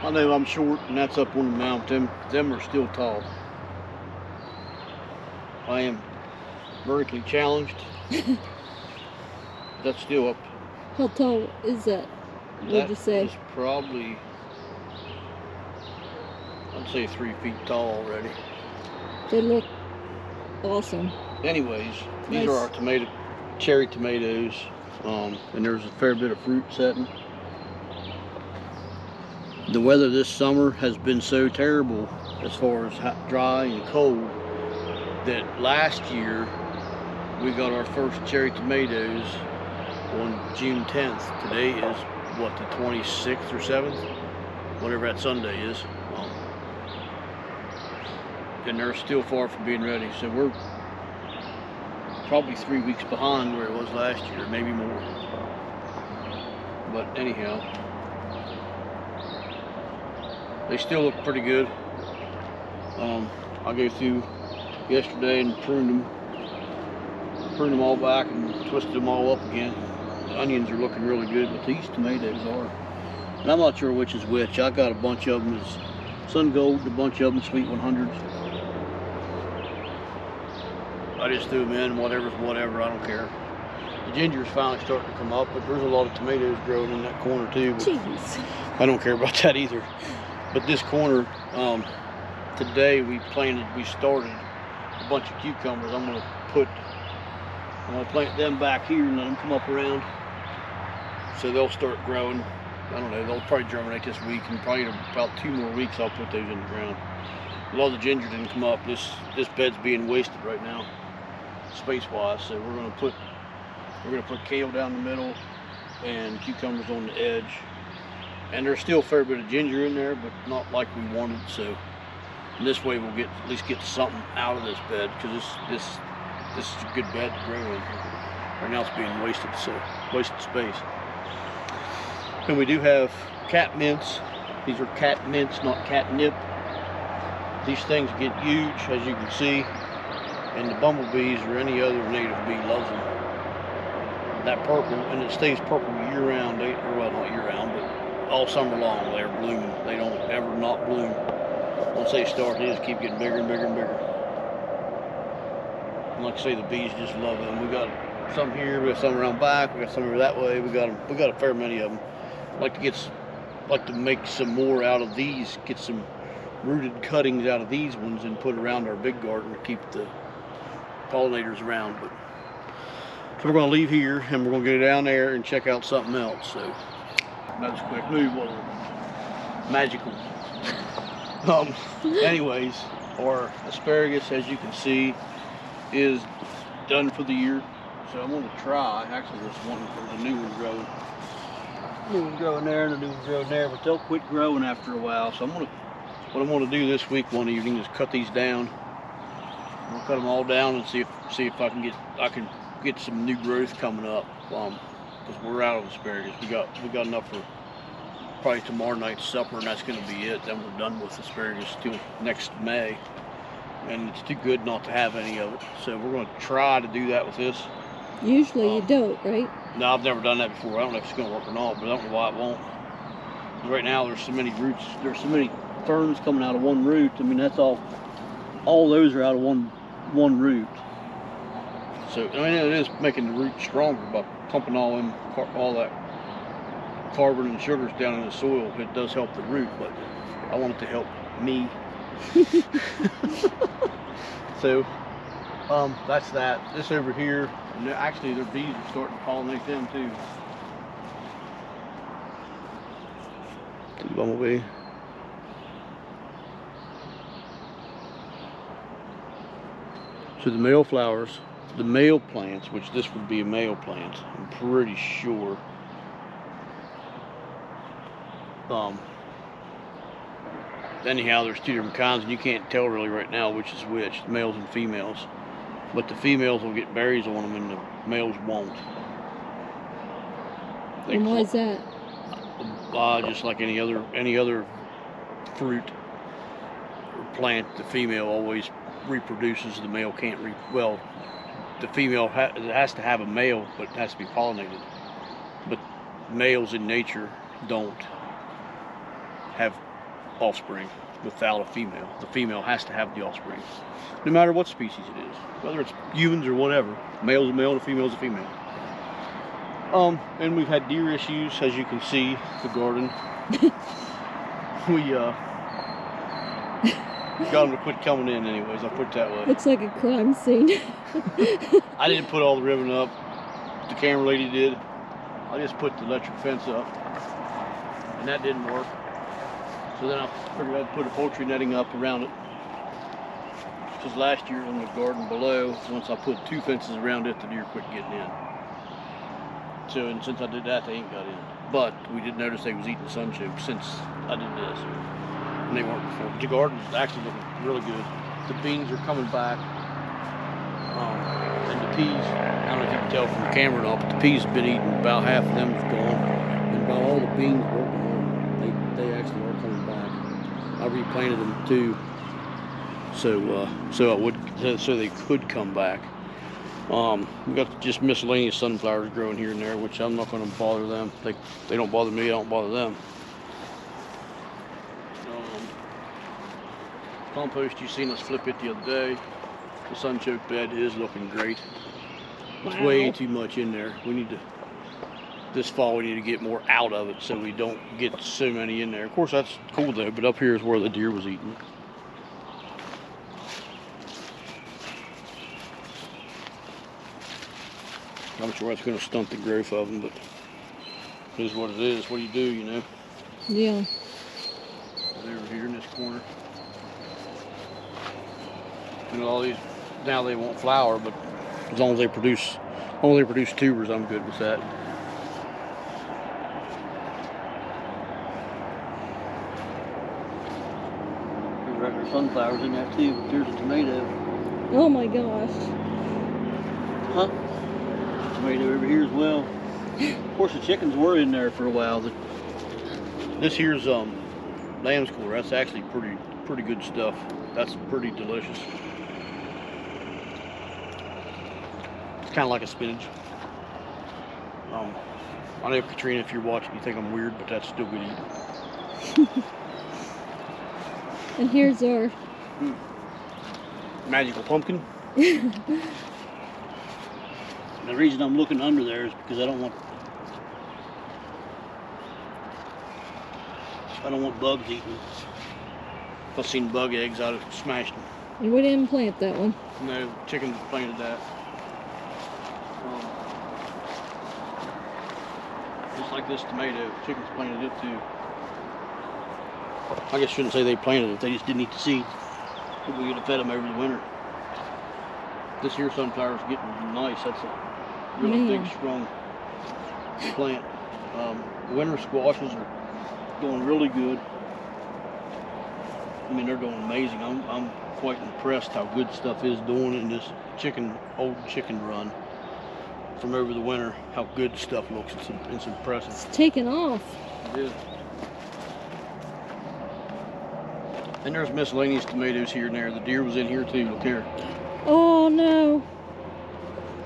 I know I'm short, and that's up on the mountain. Them are still tall. I am vertically challenged. That's still up. How tall is that? Would you say? That is probably, I'd say 3 feet tall already. They look awesome. Anyways, these Nice. are our cherry tomatoes, and there's a fair bit of fruit setting. The weather this summer has been so terrible as far as dry and cold that last year we got our first cherry tomatoes on June 10th. Today is what, the 26th or 7th, whatever that Sunday is, and they're still far from being ready. So we're probably 3 weeks behind where it was last year, maybe more. But anyhow, they still look pretty good. I go through yesterday and pruned them all back and twisted them all up again. The onions are looking really good, but these tomatoes are. And I'm not sure which is which. I got a bunch of them as Sun Gold, a bunch of them Sweet 100s. I just threw them in, whatever's whatever, I don't care. The ginger's finally starting to come up, but there's a lot of tomatoes growing in that corner too. Jeez. I don't care about that either. But this corner, today we started a bunch of cucumbers. I'm gonna plant them back here and let them come up around. So they'll start growing. I don't know, they'll probably germinate this week, and probably in about 2 more weeks I'll put those in the ground. A lot of the ginger didn't come up. This bed's being wasted right now, space-wise. So we're gonna put kale down the middle and cucumbers on the edge. And there's still a fair bit of ginger in there, but not like we wanted. So this way we'll at least get something out of this bed, because this is a good bed to grow in. Right now it's being wasted, so wasted space. And we do have cat mints. These are cat mints, not catnip. These things get huge, as you can see, and the bumblebees or any other native bee loves them. That purple, and it stays purple year-round. Well, not year-round, but all summer long they're blooming. They don't ever not bloom. Once they start, they just keep getting bigger and bigger and bigger. And like I say, the bees just love them. We got some here, we got some around back, we got some over that way. We got a fair many of them. Like to make some more out of these. Get some rooted cuttings out of these ones and put around our big garden to keep the pollinators around. But so we're going to leave here and we're going to go down there and check out something else. So that's a quick move. Magical. Anyways, our asparagus, as you can see, is done for the year. So I'm going to try. Actually, there's a new one growing. New one growing there and a new one growing there, but they'll quit growing after a while. So what I'm going to do this week, one evening, is cut these down. I'm going to cut them all down and see if I can get some new growth coming up. Because we're out of asparagus. We got enough for probably tomorrow night's supper, and that's going to be it. Then we're done with asparagus till next May, and it's too good not to have any of it. So we're going to try to do that with this. Usually you don't, right? No, I've never done that before. I don't know if it's going to work or not, but I don't know why it won't. Right now there's so many roots, there's so many ferns coming out of one root. I mean, that's all those are out of one root. So I mean, it is making the root stronger by pumping all that carbon and sugars down in the soil. It does help the root, but I want it to help me. So that's that. This over here, and actually their bees are starting to pollinate them too. Bumblebee. So the male flowers, the male plants, which this would be a male plant, I'm pretty sure. Anyhow, there's 2 different kinds, and you can't tell really right now which is which, males and females. But the females will get berries on them, and the males won't. And why is that? Just like any other fruit or plant, the female always reproduces. The male can't. Well, the female has to have a male, but it has to be pollinated. But males in nature don't. have offspring without a female. The female has to have the offspring, no matter what species it is, whether it's humans or whatever. Male's a male and a female's a female. And we've had deer issues, as you can see, the garden. We got them to quit coming in anyways, I'll put it that way. Looks like a crime scene. I didn't put all the ribbon up, the camera lady did. I just put the electric fence up, and that didn't work. So then I figured I'd put a poultry netting up around it. Because last year in the garden below, once I put 2 fences around it, the deer quit getting in. So, and since I did that, they ain't got in. But we did notice they was eating sunchoke since I did this. And they weren't before. The garden's actually looking really good. The beans are coming back. And the peas, I don't know if you can tell from the camera or not, but the peas have been eaten. About half of them have gone. And about all the beans were gone. They actually are coming back. I replanted them too. So they could come back. We got just miscellaneous sunflowers growing here and there, which I'm not going to bother them. They don't bother me, I don't bother them. Compost, you seen us flip it the other day. The sunchoke bed is looking great. There's way too much in there. We need to, this fall we need to get more out of it so we don't get so many in there. Of course that's cool though, but up here is where the deer was eating. I'm sure that's going to stunt the growth of them, but it is what it is. What do you do, you know? Yeah. Over here in this corner. You know, all these, now they won't flower, but as long as they produce tubers, I'm good with that. There's regular sunflowers in that too, but there's a tomato. Oh my gosh. Huh? Tomato over here as well. Of course, the chickens were in there for a while. This here's lamb's quarter. That's actually pretty good stuff. That's pretty delicious. It's kind of like a spinach. I know, Katrina, if you're watching, you think I'm weird, but that's still good eating. And here's our magical pumpkin. The reason I'm looking under there is because I don't want bugs eating. If I've seen bug eggs, I'd have smashed them. And we didn't plant that one. No, chickens planted that. Just like this tomato, chickens planted it too. I guess I shouldn't say they planted it, they just didn't eat the seeds. But we could have fed them over the winter. This here sunflower's getting nice. That's a really big, strong plant. Winter squashes are going really good. I mean, they're doing amazing. I'm quite impressed how good stuff is doing in this old chicken run from over the winter. How good stuff looks. It's impressive. It's taking off. It is. And there's miscellaneous tomatoes here and there. The deer was in here too. Look here. Oh no.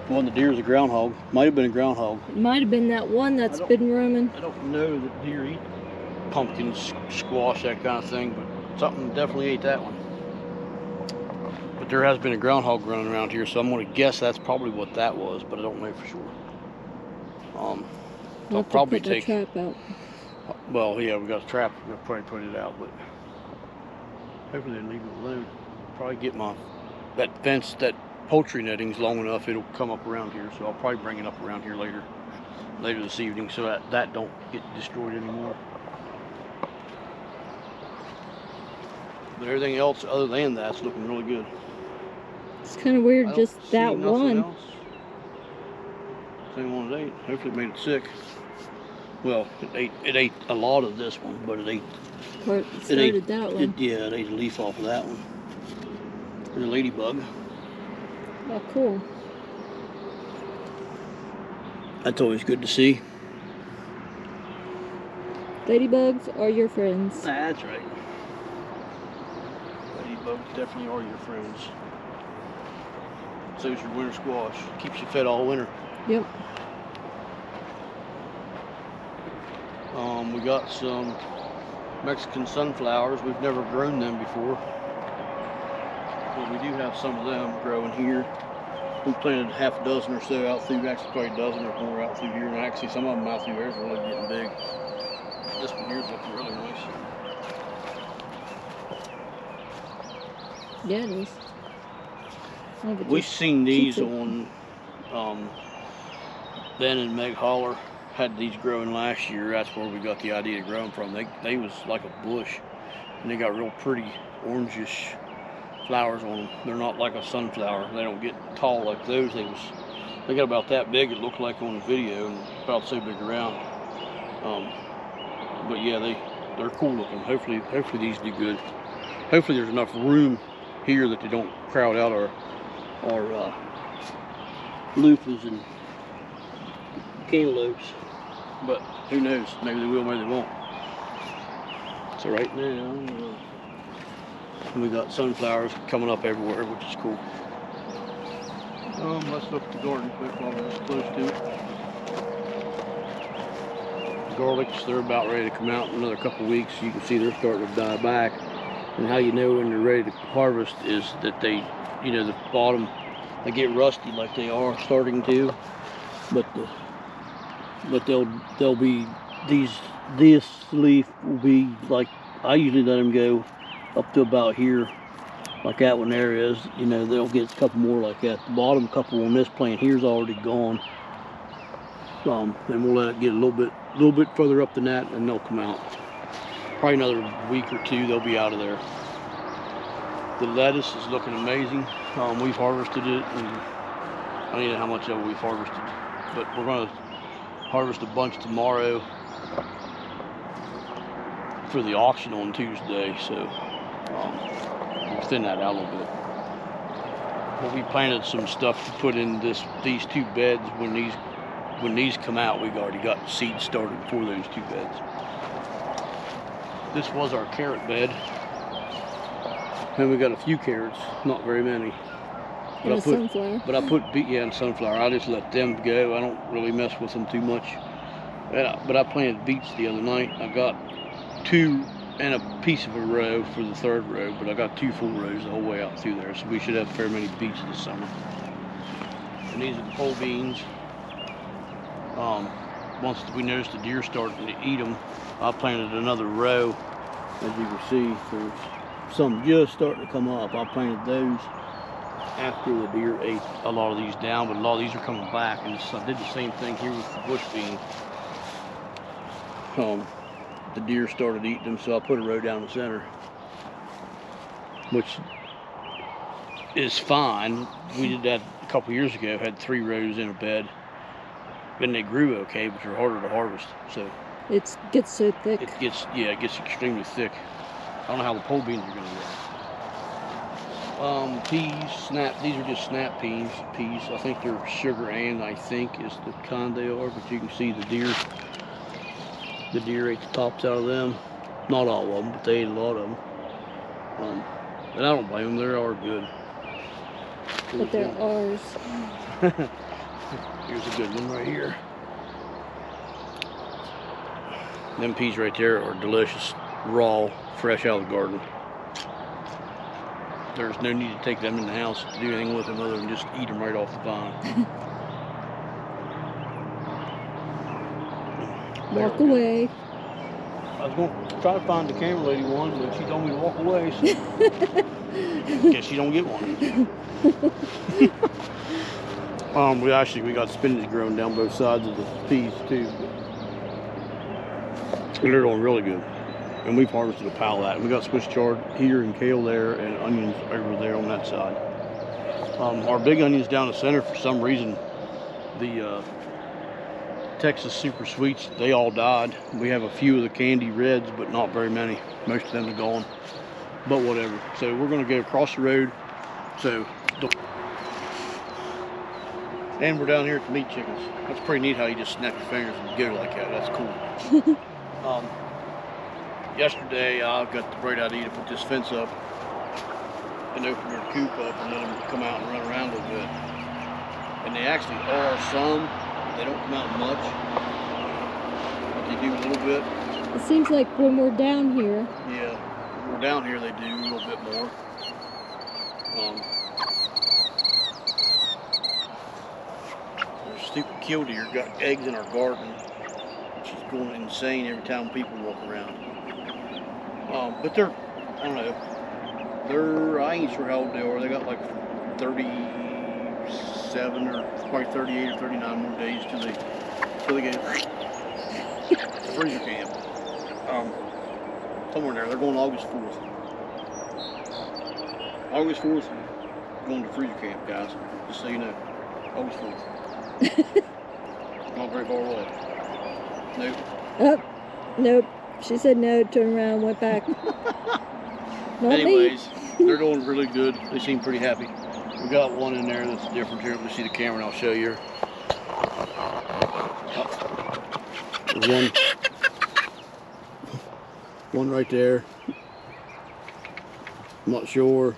One of the deer is a groundhog. Might have been a groundhog. It might have been that one that's been roaming. I don't know that deer eat pumpkins, squash, that kind of thing, but something definitely ate that one. But there has been a groundhog running around here, so I'm going to guess that's probably what that was, but I don't know for sure. I'll probably take the trap out. Well, yeah, we got a trap. We'll probably put it out, but hopefully they leave it alone. Probably get that fence, that poultry netting's long enough, it'll come up around here, so I'll probably bring it up around here later this evening, so that don't get destroyed anymore. But everything else other than that's looking really good. It's kind of weird, just that one. Else. Same one it ate. Hopefully it made it sick. Well, it ate a lot of this one, but it ate. It started that one. It ate a leaf off of that one. There's a ladybug. Oh, cool. That's always good to see. Ladybugs are your friends. That's right. Ladybugs definitely are your friends. So is your winter squash. Keeps you fed all winter. Yep. We got some Mexican sunflowers. We've never grown them before, but we do have some of them growing here. We planted half a dozen or so out through, actually probably a dozen or more out through here, and actually some of them out through there is really getting big. This one here is looking really nice. Yeah, it is. We've seen these on Ben and Meg Holler had these growing last year. That's where we got the idea to grow them from. They was like a bush, and they got real pretty orangish flowers on them. They're not like a sunflower. They don't get tall like those. They got about that big, it looked like on the video, and about so big around. But yeah, they're cool looking. Hopefully these do good. Hopefully there's enough room here that they don't crowd out our loofahs and cantaloupes. But who knows? Maybe they will, maybe they won't. So right now, we got sunflowers coming up everywhere, which is cool. Let's look at the garden quick while we're this close to it. Garlics, they're about ready to come out in another couple weeks. You can see they're starting to die back. And how you know when they're ready to harvest is that they, the bottom, they get rusty like they are starting to. But they'll be this leaf will be like, I usually let them go up to about here, like that one there is. They'll get a couple more like that. The bottom couple on this plant here is already gone. And we'll let it get a little bit further up than that, and they'll come out. Probably another week or two, they'll be out of there. The lettuce is looking amazing. We've harvested it, and I don't know how much of it we've harvested, but we're gonna harvest a bunch tomorrow for the auction on Tuesday, so we'll thin that out a little bit. But we planted some stuff to put in these two beds. When these come out, we've already got seeds started for those two beds. This was our carrot bed, and we got a few carrots, not very many. And sunflower. But I put and sunflower. I just let them go. I don't really mess with them too much. But I planted beets the other night. I got 2 and a piece of a row for the 3rd row, but I got 2 full rows the whole way out through there. So we should have fair many beets this summer. And these are the pole beans. Once we noticed the deer starting to eat them, I planted another row. As you can see, there's some just starting to come up. I planted those after the deer ate a lot of these down, but a lot of these are coming back. And I did the same thing here with the bush beans. The deer started eating them, so I put a row down the center, which is fine. We did that a couple years ago, had 3 rows in a bed. And they grew okay, but they're harder to harvest. So it gets so thick. It gets extremely thick. I don't know how the pole beans are gonna grow. Peas, these are just snap peas. I think they're sugar and I think is the kind they are, but you can see the deer ate the tops out of them. Not all of them, but they ate a lot of them. And I don't blame them, they are good. But they're ours. Here's a good one right here. Them peas right there are delicious, raw, fresh out of the garden. There's no need to take them in the house to do anything with them other than just eat them right off the vine. Walk away. I was going to try to find the camera lady one, but she told me to walk away, so guess she don't get one. We got spinach growing down both sides of the peas too. And they're doing really good. And we've harvested a pile of that. And we got Swiss chard here and kale there and onions over there on that side. Our big onions down the center, for some reason, the Texas Super Sweets, they all died. We have a few of the candy reds, but not very many. Most of them are gone. But whatever. So we're going to go across the road. And we're down here at the meat chickens. That's pretty neat how you just snap your fingers and go like that. That's cool. Yesterday I got the bright idea to put this fence up and open their coop up and let them come out and run around a little bit. And they actually are some. They don't come out much, but they do a little bit. It seems like when we're down here, Yeah, when we're down here they do a little bit more. There's a stupid killdeer got eggs in our garden. She's going insane every time people walk around. But they're, I don't know, I ain't sure how old they are. They got like 37 or probably 38 or 39 more days till they get freezer camp. Somewhere in there. They're going August 4th. August 4th, going to freezer camp, guys. Just so you know. August 4th. Not very far away. Nope. oh, nope. She said no, turned around, went back. Not Anyways, they're doing really good. They seem pretty happy. We got one in there that's different here. Let me see the camera and I'll show you her. There's one right there. I'm not sure.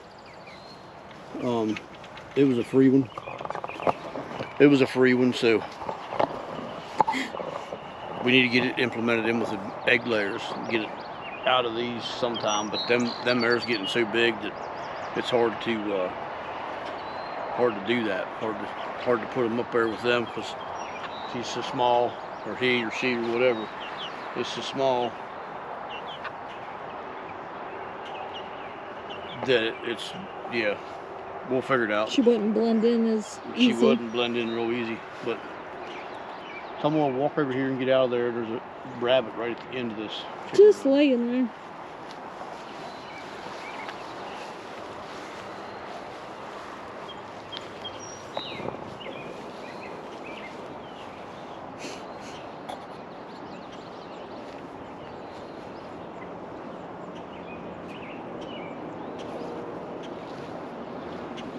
It was a free one. It was a free one, so we need to get it implemented in with the egg layers and get it out of these sometime. But them mares getting so big that it's hard to do that. Hard to put them up there with them because she's so small, or he or she or whatever. It's so small that it's, yeah, we'll figure it out. She wouldn't blend in as easy. She wouldn't blend in real easy, but someone will walk over here and get out of there. There's a rabbit right at the end of this. Just laying there.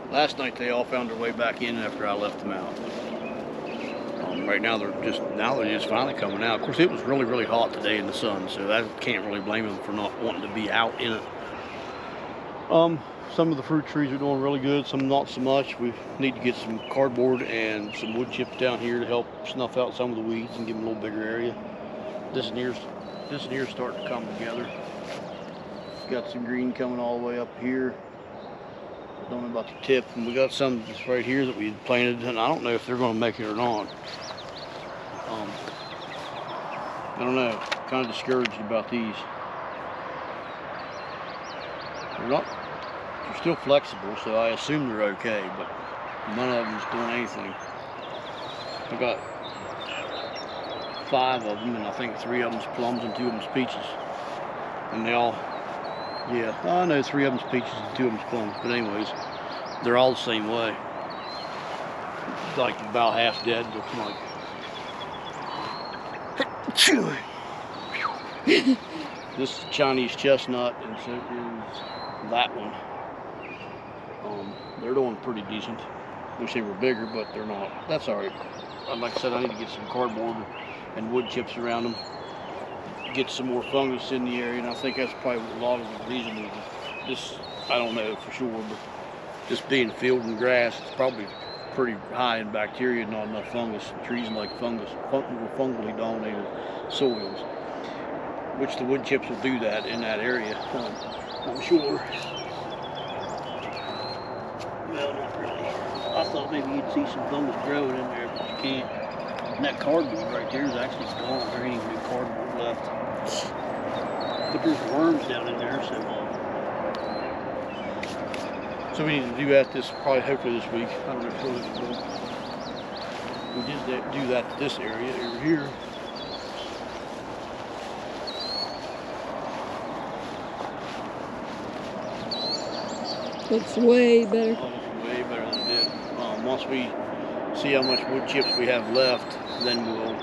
Last night they all found their way back in after I left them out. Right now they're just finally coming out. Of course, it was really, really hot today in the sun, so I can't really blame them for not wanting to be out in it. Some of the fruit trees are doing really good, some not so much. We need to get some cardboard and some wood chips down here to help snuff out some of the weeds and give them a little bigger area. This one here's starting to come together. Got some green coming all the way up here. Don't know about the tip, and we got some just right here that we planted, and I don't know if they're going to make it or not. I don't know. Kind of discouraged about these. They're still flexible, so I assume they're okay, but none of them's doing anything. I got 5 of them, and I think 3 of them's plums and 2 of them's peaches, and they all. Yeah, I know 3 of them's peaches and 2 of them's plums, but anyways, they're all the same way. Like about half dead, looks like. This is Chinese chestnut, and so is that one. They're doing pretty decent. Wish they were bigger, but they're not. That's alright. Like I said, I need to get some cardboard and wood chips around them. Get some more fungus in the area, and I think that's probably a lot of the reason is this. I don't know for sure, but just being field and grass, it's probably pretty high in bacteria and not enough fungus. Trees like fungus, fungally dominated soils, which the wood chips will do that in that area, I'm sure. Well, not really. I thought maybe you'd see some fungus growing in there, but you can't. And that cardboard right there is actually gone. There ain't even any cardboard left. But there's worms down in there, so we need to do that hopefully this week. I don't know if we did do that to this area over here. Looks way better. Oh, looks way better than it did. Once we see how much wood chips we have left, then we'll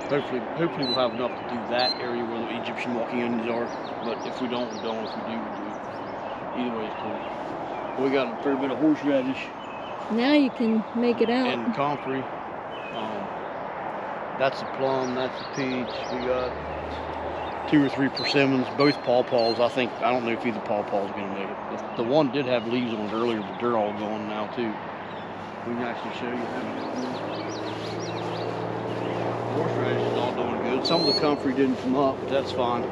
hopefully we'll have enough to do that area where the Egyptian walking onions are. But if we don't, we don't. If we do, we do. Either way, it's cool. We got a fair bit of horseradish. Now you can make it out. And comfrey. That's a plum, that's a peach. We got 2 or 3 persimmons, both pawpaws. I don't know if either pawpaw's gonna make it. The one did have leaves on it earlier, but they're all gone now too. We can actually show you how. Horseradish is all doing good. good. Some of the comfrey didn't come up, but that's fine.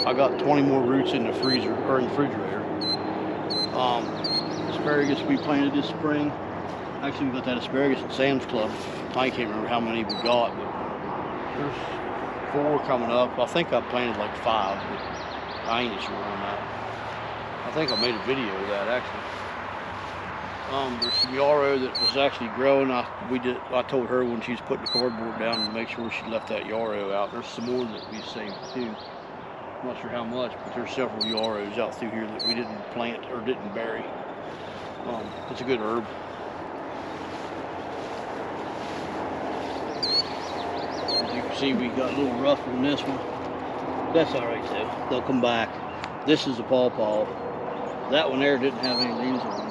I got 20 more roots in the freezer, or in the refrigerator. Asparagus we planted this spring. Actually, we got that asparagus at Sam's Club. I can't remember how many we got, but there's 4 coming up. I think I planted like 5, but I ain't sure on that. I think I made a video of that actually. There's some yarrow that was actually growing. I told her when she was putting the cardboard down to make sure she left that yarrow out. There's some more that we saved too. I'm not sure how much, but there's several yarrows out through here that we didn't plant or didn't bury. It's a good herb. As you can see, we got a little rough on this one. That's all right though. They'll come back. This is a pawpaw. That one there didn't have any leaves on it.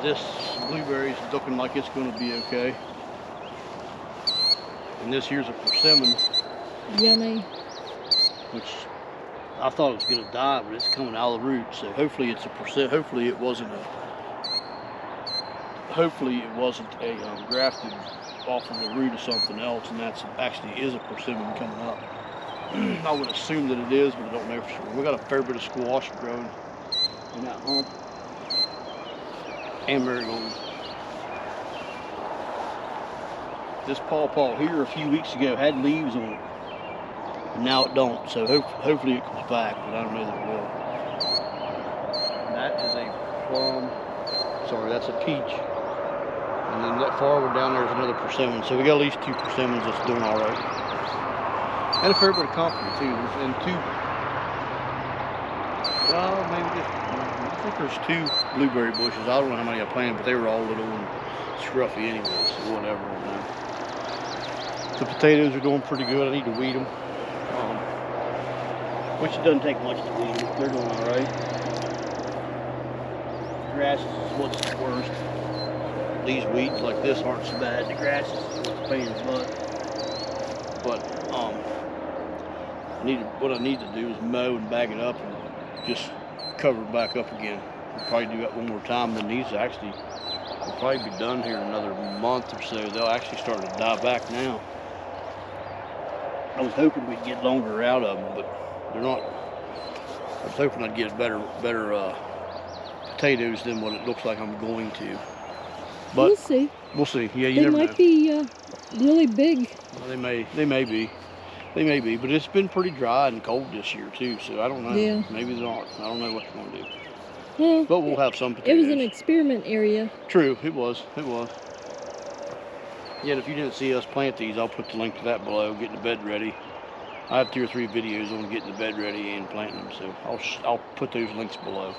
This blueberry's looking like it's going to be okay. And this here's a persimmon. Yummy. Which I thought it was going to die, but it's coming out of the root. So hopefully it's a hopefully it wasn't a grafted off of the root of something else, and that's actually is a persimmon coming up. I would assume that it is, but I don't know for sure. We got a fair bit of squash growing in that hump. And marigolds. This pawpaw here a few weeks ago had leaves on it, and now it don't. So hopefully it comes back, but I don't know that it will. And that is a plum. Sorry, that's a peach. And then that farther down there is another persimmon. So we got at least 2 persimmons that's doing all right, and a fair bit of comfrey too. And 2. Well, maybe just. I think there's 2 blueberry bushes. I don't know how many I planted, but they were all little and scruffy anyway, so whatever. The potatoes are doing pretty good. I need to weed them. Which it doesn't take much to weed them. They're doing all right. Grass is what's the worst. These weeds like this aren't so bad. The grass is what's pain in the butt. But what I need to do is mow and bag it up and just cover it back up again. We'll probably do that one more time. Then these actually will probably be done here in another month or so. They'll actually start to die back now. I was hoping we'd get longer out of them, but they're not. I was hoping I'd get better potatoes than what it looks like I'm going to. But we'll see. We'll see. Yeah, you they never know. They might be really big. Well, they may be. They may be, but it's been pretty dry and cold this year too, so I don't know. Yeah. Maybe they're not. I don't know what they're going to do. Well, but we'll have some potatoes. It was an experiment area. True, it was. It was. Yet if you didn't see us plant these, I'll put the link to that below, getting the bed ready. I have 2 or 3 videos on getting the bed ready and planting them, so I'll put those links below.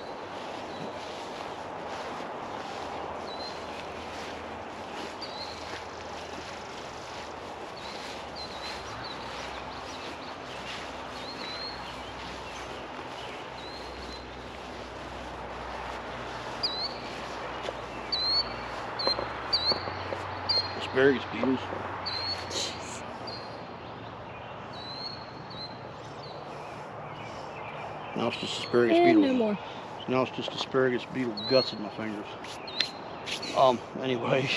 Asparagus beetles. Jeez. Now it's just asparagus And beetles. no more. Now it's just asparagus beetle guts in my fingers. Anyway,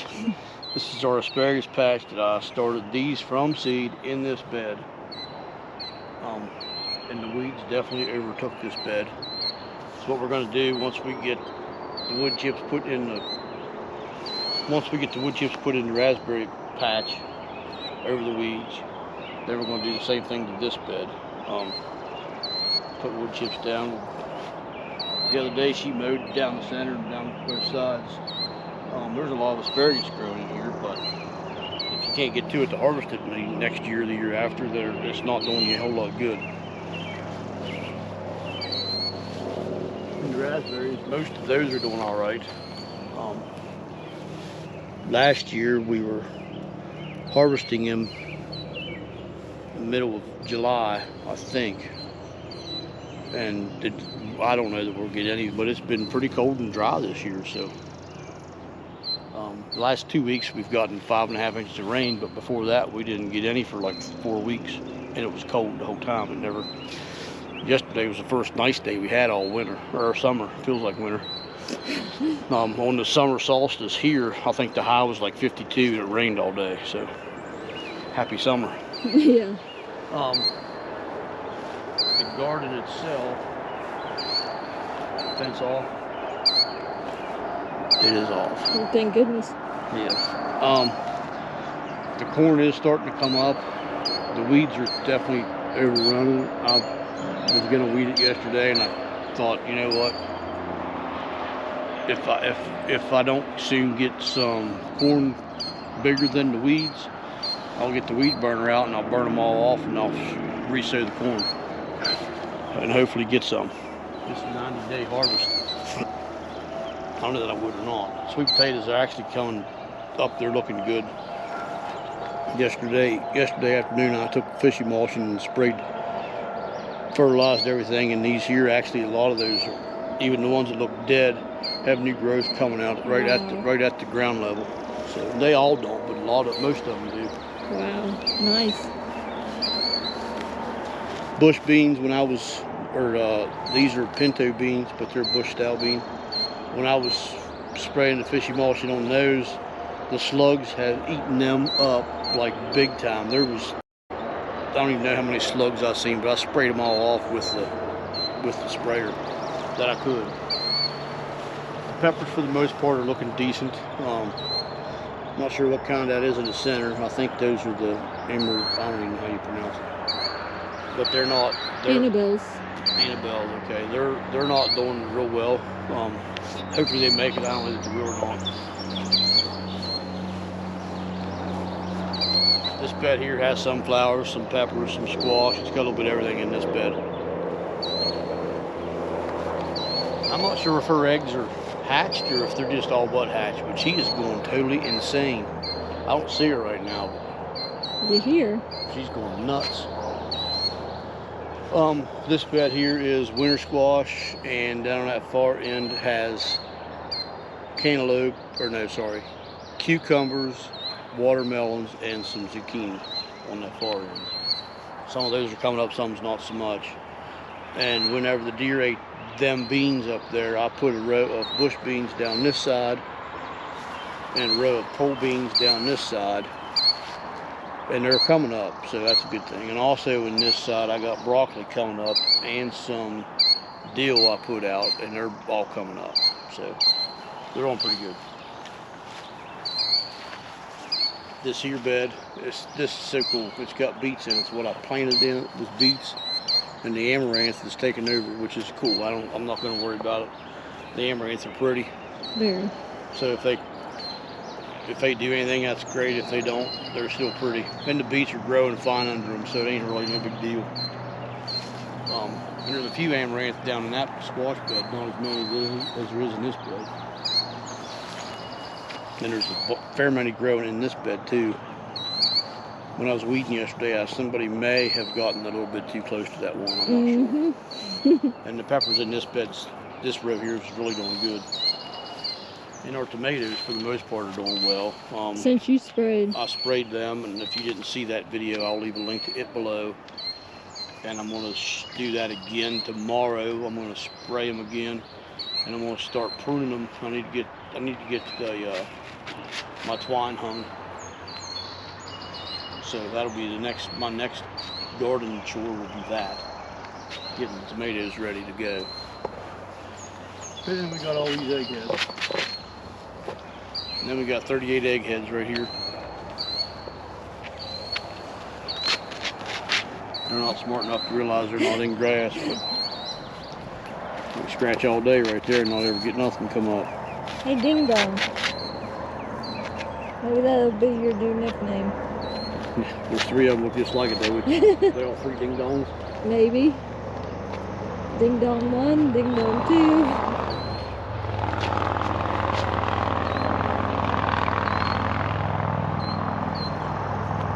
this is our asparagus patch that I started these from seed in this bed. And the weeds definitely overtook this bed. So what we're going to do once we get the wood chips put in the raspberry patch over the weeds, then we're going to do the same thing to this bed. Put wood chips down. The other day she mowed down the center and down both sides. There's a lot of asparagus growing in here, but if you can't get to it to harvest it next year or the year after, it's not doing you a whole lot good. And the raspberries, most of those are doing all right. Last year we were harvesting them in the middle of July, I think. And I don't know that we'll get any, but it's been pretty cold and dry this year, so. The last 2 weeks we've gotten 5.5 inches of rain, but before that we didn't get any for like 4 weeks, and it was cold the whole time. Yesterday was the first nice day we had all winter, or summer, feels like winter. On the summer solstice here, I think the high was like 52 and it rained all day, so happy summer. Yeah. The garden itself, fence off. It is off. Oh, thank goodness. Yes. The corn is starting to come up. The weeds are definitely overrunning. I was gonna weed it yesterday, and I thought, you know what? If I don't soon get some corn bigger than the weeds, I'll get the weed burner out and I'll burn them all off, and I'll resow the corn and hopefully get some. This 90-day harvest. I don't know that I would or not. Sweet potatoes are actually coming up. They're looking good. Yesterday afternoon, I took fishing emulsion and sprayed, fertilized everything, and these here, actually, a lot of those, even the ones that look dead, have new growth coming out right at the ground level. So they all don't, but most of them do. Wow, nice. Bush beans, these are pinto beans, but they're bush style beans. When I was spraying the fish emulsion on those, the slugs had eaten them up like big time. I don't even know how many slugs I've seen, but I sprayed them all off with the sprayer that I could. The peppers, for the most part, are looking decent. Not sure what kind that is in the center. I think those are the emerald. I don't even know how you pronounce it. But they're not. Annabelle's. Annabelle, okay. They're not doing real well. Hopefully they make it. I don't know if they will or not. This bed here has some flowers, some peppers, some squash. It's got a little bit of everything in this bed. I'm not sure if her eggs are hatched or if they're just all but hatched, but she is going totally insane. I don't see her right now. You hear? She's going nuts. This bed here is winter squash, and down on that far end has cucumbers, watermelons, and some zucchini on that far end. Some of those are coming up, some's not so much. And whenever the deer ate them beans up there, I put a row of bush beans down this side and a row of pole beans down this side, and they're coming up, so that's a good thing. And also in this side, I got broccoli coming up and some dill I put out, and they're all coming up, so they're on pretty good. This here bed, this is so cool. It's got beets in it. It's what I planted in it was beets, and the amaranth is taking over, which is cool. I'm not going to worry about it. The amaranths are pretty. Very. So if they do anything, that's great. If they don't, they're still pretty. And the beets are growing fine under them, so it ain't really no big deal. And there's a few amaranth down in that squash bed, not as many as there is in this bed. And there's a fair many growing in this bed too. When I was weeding yesterday, somebody may have gotten a little bit too close to that one. I'm not sure. And the peppers in this bed, this row here, is really doing good. And our tomatoes, for the most part, are doing well. Since you sprayed. I sprayed them, and if you didn't see that video, I'll leave a link to it below. And I'm going to do that again tomorrow. I'm going to spray them again, and I'm going to start pruning them. I need to get my twine hung. So that'll be my next garden chore will be that, getting the tomatoes ready to go. And then we got all these egg heads. And then we got 38 egg heads right here. They're not smart enough to realize they're not in grass, but we scratch all day right there and not ever get nothing come up. Hey, Ding Dong. Maybe that'll be your new nickname. There's 3 of them look just like it though. They're all 3 ding dongs. Maybe. Ding Dong 1, Ding Dong 2.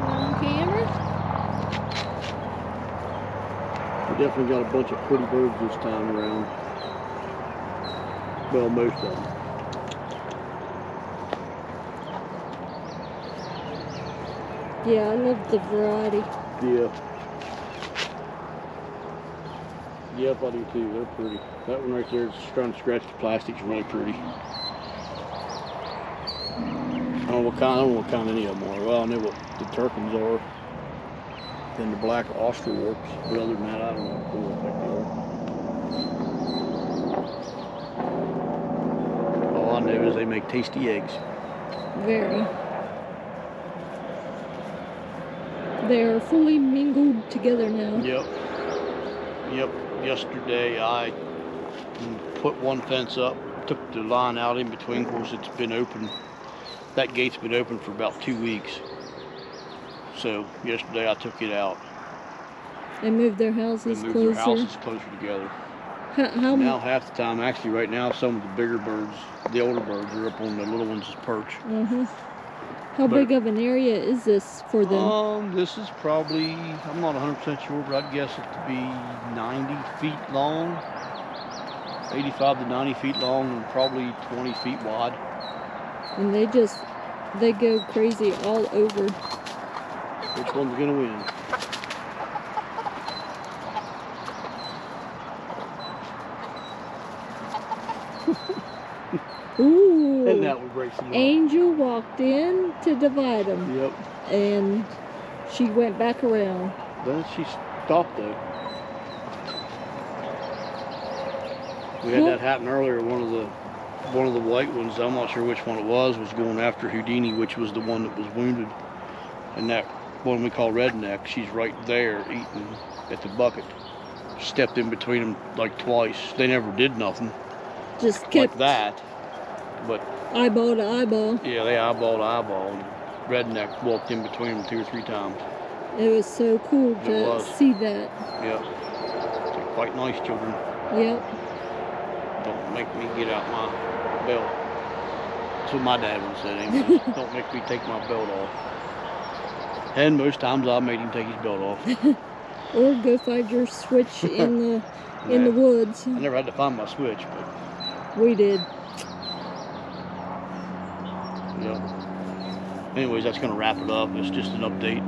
On camera? We definitely got a bunch of pretty birds this time around. Well, most of them. Yeah, I love the variety. Yeah. Yep, I do too. They're pretty. That one right there is trying to scratch the plastic's really pretty. don't know what kind any of them are. Well, I know what the Turkins are. Then the black Austerwolves. But other than that, I don't know what they look like they are. All I know is they make tasty eggs. Very. They are fully mingled together now. Yep. Yep. Yesterday I put one fence up, took the line out in between. Of course, it's been open. That gate's been open for about 2 weeks. So yesterday I took it out. They moved their houses They moved closer. their houses closer together. How Now half the time, actually right now, some of the bigger birds, the older birds, are up on the little ones' perch. How big of an area is this for them? This is probably, I'm not 100% sure, but I'd guess it to be 90 feet long, 85 to 90 feet long, and probably 20 feet wide. And they go crazy all over. Which one's gonna win? Ooh. And that would break some up. Angel walked in to divide them. Yep. And she went back around. Then she stopped though. We had that happen earlier. One of the white ones, I'm not sure which one it was going after Houdini, which was the one that was wounded. And that one we call Redneck, she's right there eating at the bucket. Stepped in between them like twice. They never did nothing. Just kept like that. But eyeball to eyeball. yeah, they eyeball to eyeball. And Redneck walked in between them 2 or 3 times. It was so cool to see that. Yep. They're quite nice children. Yep. Don't make me get out my belt. That's what my dad would say. Anyways. Don't make me take my belt off. And most times I made him take his belt off. Or go find your switch in the woods. I never had to find my switch, but we did. yeah. Anyways, that's gonna wrap it up. It's just an update.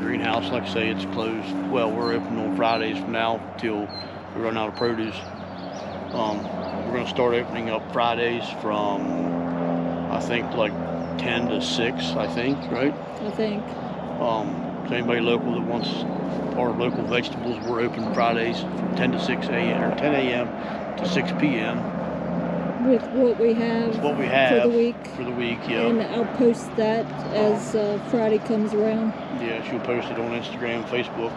Greenhouse, like I say, it's closed. Well, we're open on Fridays from now till we run out of produce. We're gonna start opening up Fridays from I think like 10 to 6. I think, right? I think. So anybody local that wants our local vegetables, we're open Fridays from 10 to 6 a.m. or 10 a.m. to 6 p.m. With what we have for the week. For the week, yeah. And I'll post that as Friday comes around. Yeah, she'll post it on Instagram, Facebook.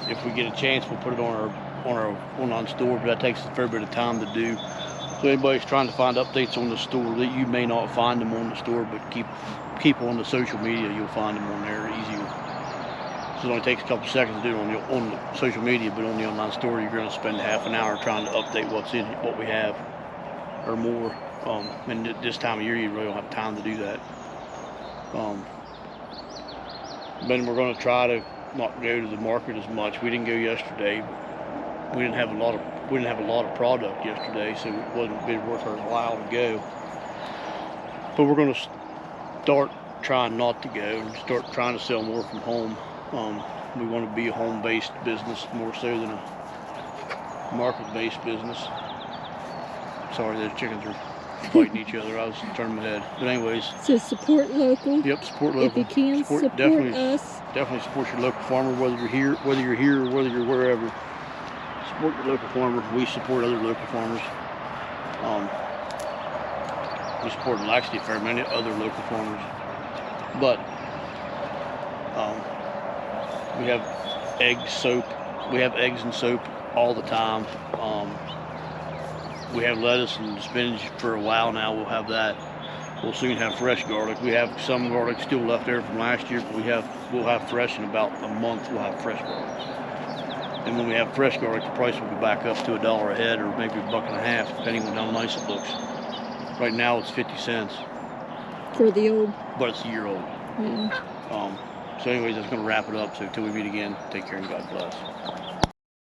If we get a chance, we'll put it on our online store, but that takes a fair bit of time to do. So anybody's trying to find updates on the store, that you may not find them on the store, but keep on the social media, you'll find them on there easy. So it only takes a couple seconds to do it on the social media, but on the online store, you're going to spend half an hour trying to update what we have, or more. And this time of year, you really don't have time to do that. Then we're going to try to not go to the market as much. We didn't go yesterday, but we didn't have a lot of product yesterday, so it wasn't worth our while to go. But we're going to start trying not to go and start trying to sell more from home. We want to be a home-based business more so than a market-based business. Sorry, those chickens are fighting each other. I was turning my head. But anyways. So support local. Yep, support local. If you can, support us. Definitely support your local farmer, whether you're here or whether you're wherever. Support your local farmer. We support other local farmers. We support actually a fair many other local farmers. But we have eggs, soap. We have eggs and soap all the time. We have lettuce and spinach for a while now. We'll have that. We'll soon have fresh garlic. We have some garlic still left there from last year, but we'll have fresh in about a month. We'll have fresh garlic. And when we have fresh garlic, the price will go back up to $1 a head, or maybe $1.50, depending on how nice it looks. Right now it's 50 cents. For the old. But it's a year old. Yeah. So anyways, that's going to wrap it up. So until we meet again, take care and God bless.